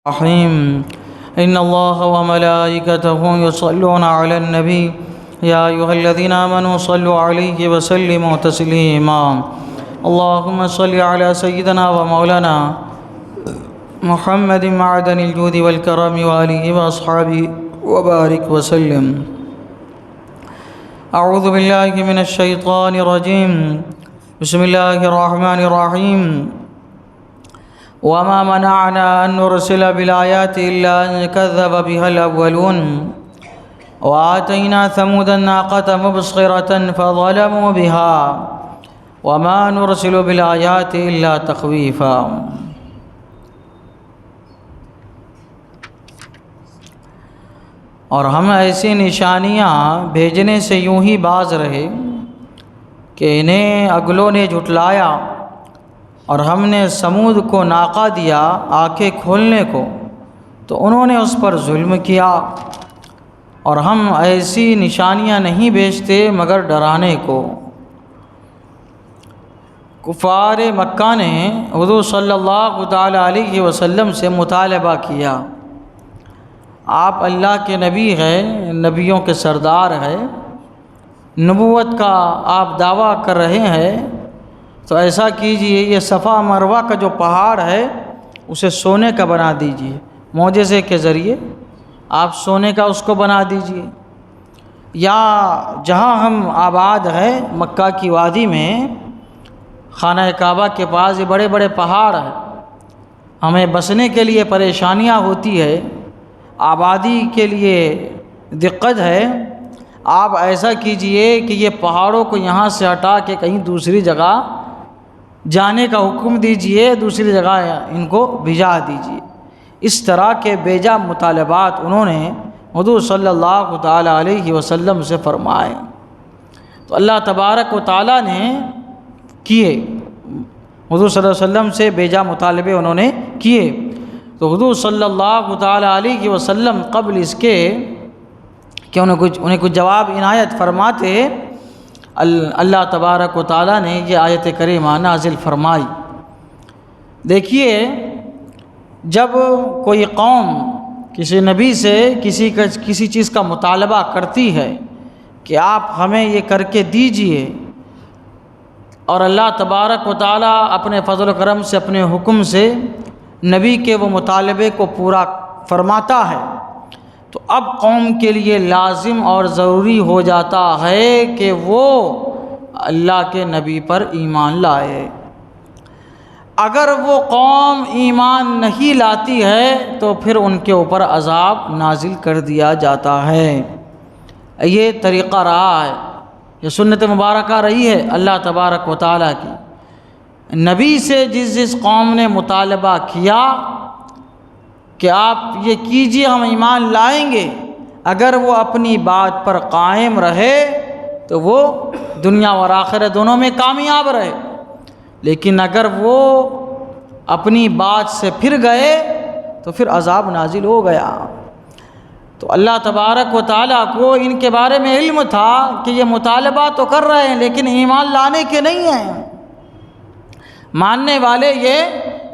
الرحيم إن الله وملائكته يصلون على النبي يا أيها الذين آمنوا صلوا عليه وسلموا تسليما اللهم صل على سيدنا ومولانا محمد معدن الجود والكرم وآله وأصحابه وبارك وسلم. أعوذ بالله من الشيطان الرجيم. بسم الله الرحمن الرحيم. وما منعنا أن نرسل بالآيات إلا أن كذب بها الأولون وآتينا ثمود الناقة مبصرة فظلموا بها وما نرسل بالآيات إلا تخويفا. اور ہم ایسی نشانیاں بھیجنے سے یوں ہی باز رہے کہ انہیں اگلوں نے جھٹلایا، اور ہم نے سمود کو ناقہ دیا آنکھیں کھولنے کو، تو انہوں نے اس پر ظلم کیا. اور ہم ایسی نشانیاں نہیں بھیجتے مگر ڈرانے کو. کفار مکہ نے حضور صلی اللہ تعالی علیہ وسلم سے مطالبہ کیا، آپ اللہ کے نبی ہیں، نبیوں کے سردار ہیں، نبوت کا آپ دعویٰ کر رہے ہیں، تو ایسا کیجئے یہ صفا مروہ کا جو پہاڑ ہے اسے سونے کا بنا دیجئے، معجزے کے ذریعے آپ سونے کا اس کو بنا دیجئے. یا جہاں ہم آباد ہیں مکہ کی وادی میں، خانہ کعبہ کے پاس یہ بڑے بڑے پہاڑ ہیں، ہمیں بسنے کے لیے پریشانیاں ہوتی ہے، آبادی کے لیے دقت ہے. آپ ایسا کیجئے کہ یہ پہاڑوں کو یہاں سے ہٹا کے کہیں دوسری جگہ جانے کا حکم دیجئے، دوسری جگہ ان کو بھیجا دیجئے. اس طرح کے بیجا مطالبات انہوں نے حضور صلی اللہ تعالی علیہ وسلم سے فرمائے. تو اللہ تبارک و تعالی نے کیے، حضور صلی اللہ علیہ وسلم سے بیجا مطالبے انہوں نے کیے. تو حضور صلی اللہ تعالی علیہ وسلم قبل اس کے کہ انہیں کچھ جواب عنایت فرماتے، اللہ تبارک و تعالیٰ نے یہ آیت کریمہ نازل فرمائی. دیکھیے، جب کوئی قوم کسی نبی سے کسی چیز کا مطالبہ کرتی ہے کہ آپ ہمیں یہ کر کے دیجئے، اور اللہ تبارک و تعالیٰ اپنے فضل و کرم سے اپنے حکم سے نبی کے وہ مطالبے کو پورا فرماتا ہے، تو اب قوم کے لیے لازم اور ضروری ہو جاتا ہے کہ وہ اللہ کے نبی پر ایمان لائے. اگر وہ قوم ایمان نہیں لاتی ہے تو پھر ان کے اوپر عذاب نازل کر دیا جاتا ہے. یہ طریقہ رہا ہے، یہ سنت مبارکہ رہی ہے اللہ تبارک و تعالیٰ کی. نبی سے جس قوم نے مطالبہ کیا کہ آپ یہ کیجئے ہم ایمان لائیں گے، اگر وہ اپنی بات پر قائم رہے تو وہ دنیا اور آخرت دونوں میں کامیاب رہے. لیکن اگر وہ اپنی بات سے پھر گئے تو پھر عذاب نازل ہو گیا. تو اللہ تبارک و تعالیٰ کو ان کے بارے میں علم تھا کہ یہ مطالبہ تو کر رہے ہیں لیکن ایمان لانے کے نہیں ہیں، ماننے والے یہ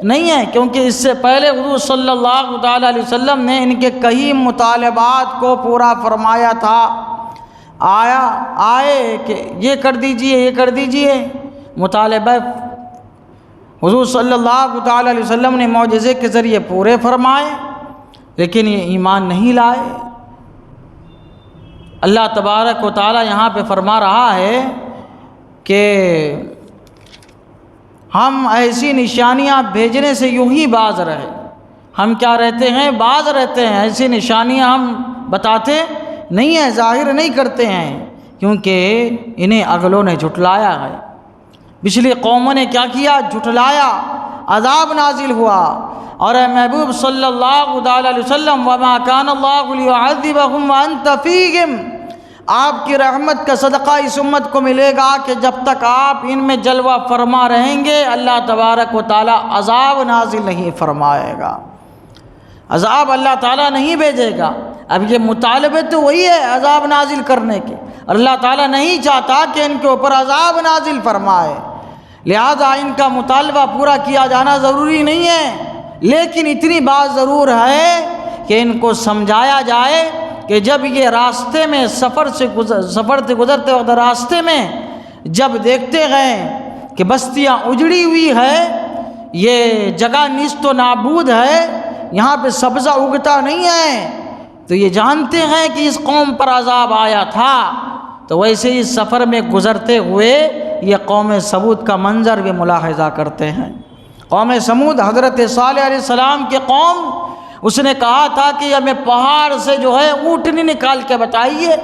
نہیں ہیں، کیونکہ اس سے پہلے حضور صلی اللہ تعالیٰ علیہ وسلم نے ان کے کئی مطالبات کو پورا فرمایا تھا. آئے کہ یہ کر دیجئے یہ کر دیجئے، مطالبہ حضور صلی اللہ تعالیٰ علیہ وسلم نے معجزے کے ذریعے پورے فرمائے، لیکن یہ ایمان نہیں لائے. اللہ تبارک و تعالیٰ یہاں پہ فرما رہا ہے کہ ہم ایسی نشانیاں بھیجنے سے یوں ہی باز رہے. ہم کیا رہتے ہیں؟ باز رہتے ہیں. ایسی نشانیاں ہم بتاتے نہیں ہیں، ظاہر نہیں کرتے ہیں، کیونکہ انہیں اگلوں نے جھٹلایا ہے. پچھلی قوموں نے کیا کیا؟ جھٹلایا، عذاب نازل ہوا. اور اے محبوب صلی اللہ علیہ وسلم، وما کان اللہ لیعذبہم وانت فیہم، آپ کی رحمت کا صدقہ اس امت کو ملے گا کہ جب تک آپ ان میں جلوہ فرما رہیں گے اللہ تبارک و تعالیٰ عذاب نازل نہیں فرمائے گا، عذاب اللہ تعالیٰ نہیں بھیجے گا. اب یہ مطالبے تو وہی ہے عذاب نازل کرنے کے، اللہ تعالیٰ نہیں چاہتا کہ ان کے اوپر عذاب نازل فرمائے، لہذا ان کا مطالبہ پورا کیا جانا ضروری نہیں ہے. لیکن اتنی بات ضرور ہے کہ ان کو سمجھایا جائے کہ جب یہ راستے میں سفر سے گزرتے وقت راستے میں جب دیکھتے گئے کہ بستیاں اجڑی ہوئی ہے، یہ جگہ نیست و نابود ہے، یہاں پہ سبزہ اگتا نہیں ہے، تو یہ جانتے ہیں کہ اس قوم پر عذاب آیا تھا۔ تو ویسے ہی سفر میں گزرتے ہوئے یہ قوم سمود کا منظر بھی ملاحظہ کرتے ہیں۔ قوم سمود حضرت صالح علیہ السلام کے قوم، اس نے کہا تھا کہ ہمیں پہاڑ سے جو ہے اونٹنی نکال کے بتائیے،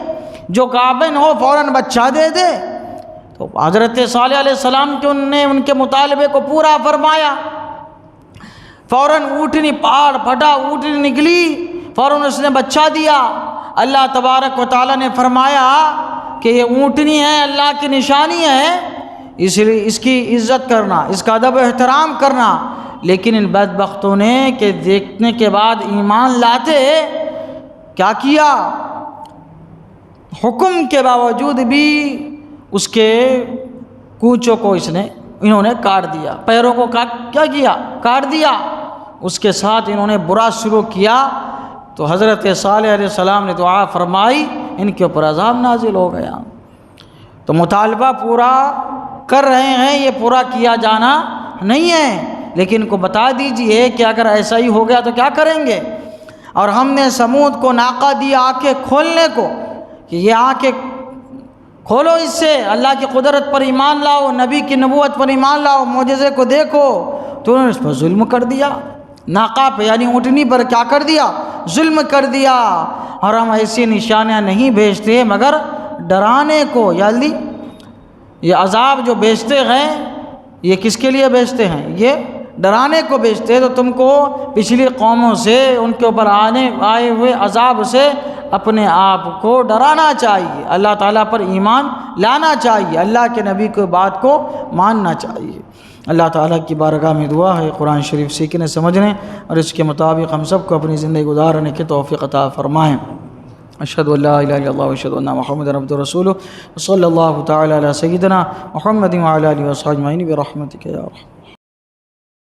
جو گابن ہو فوراً بچہ دے دے۔ تو حضرت صالح علیہ السلام نے ان کے مطالبے کو پورا فرمایا، فوراً اونٹنی پہاڑ پھٹا، اونٹنی نکلی، فوراً اس نے بچہ دیا۔ اللہ تبارک و تعالیٰ نے فرمایا کہ یہ اونٹنی ہے، اللہ کی نشانی ہے، اس لیے اس کی عزت کرنا، اس کا ادب و احترام کرنا۔ لیکن ان بدبختوں نے کہ دیکھنے کے بعد ایمان لاتے کیا کیا، حکم کے باوجود بھی اس کے کوچوں کو انہوں نے کاٹ دیا، پیروں کو کاٹ دیا۔ اس کے ساتھ انہوں نے برا سلوک کیا، تو حضرت صالح علیہ السلام نے دعا فرمائی، ان کے اوپر عذاب نازل ہو گیا۔ تو مطالبہ پورا کر رہے ہیں، یہ پورا کیا جانا نہیں ہے، لیکن ان کو بتا دیجئے کہ اگر ایسا ہی ہو گیا تو کیا کریں گے۔ اور ہم نے سمود کو ناقہ دیا آنکھیں کھولنے کو، کہ یہ آنکھیں کھولو، اس سے اللہ کی قدرت پر ایمان لاؤ، نبی کی نبوت پر ایمان لاؤ، معجزے کو دیکھو۔ تو انہوں نے اس پر ظلم کر دیا، ناقہ پہ یعنی اونٹنی پر کیا کر دیا، ظلم کر دیا۔ اور ہم ایسی نشانیاں نہیں بھیجتے مگر ڈرانے کو، یعنی یہ عذاب جو بھیجتے ہیں یہ کس کے لیے بھیجتے ہیں، یہ ڈرانے کو بھیجتے ہیں۔ تو تم کو پچھلی قوموں سے ان کے اوپر آئے ہوئے عذاب سے اپنے آپ کو ڈرانا چاہیے، اللہ تعالیٰ پر ایمان لانا چاہیے، اللہ کے نبی کی بات کو ماننا چاہیے۔ اللہ تعالیٰ کی بارگاہ میں دعا ہے قرآن شریف سیکھنے سمجھنے اور اس کے مطابق ہم سب کو اپنی زندگی گزارنے کی توفیق عطا فرمائیں۔ اشہد ان لا الہ الا اللہ واشہد ان محمدا عبدہ ورسولہ، صلی اللہ تعالی علی سیدنا محمد وعلی آلہ وصحبہ اجمعین برحمتک یا ارحم۔